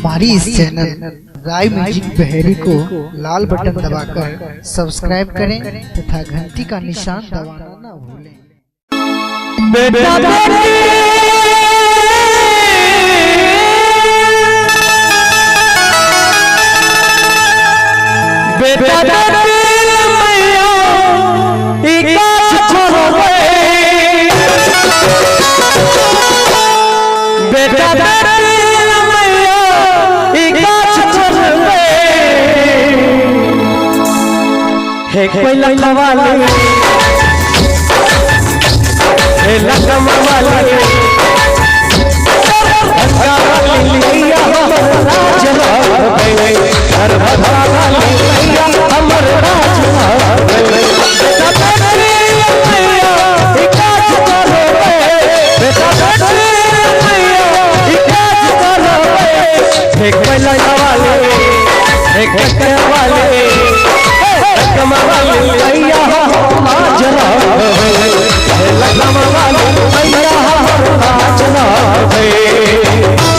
हमारी इस चैनल राय म्यूजिक बहेरी को लाल बटन दबाकर सब्सक्राइब करें तथा घंटी का निशान दबाना ना भूलें। बेटा हे कोई लखवाले हे लखमा वाले लिया राज हर भद्रा वाले लिया हमर राज हे कोई लखवाले हे कटवाले कमावाले भैया राजना लखमावाले भैया राजना वाले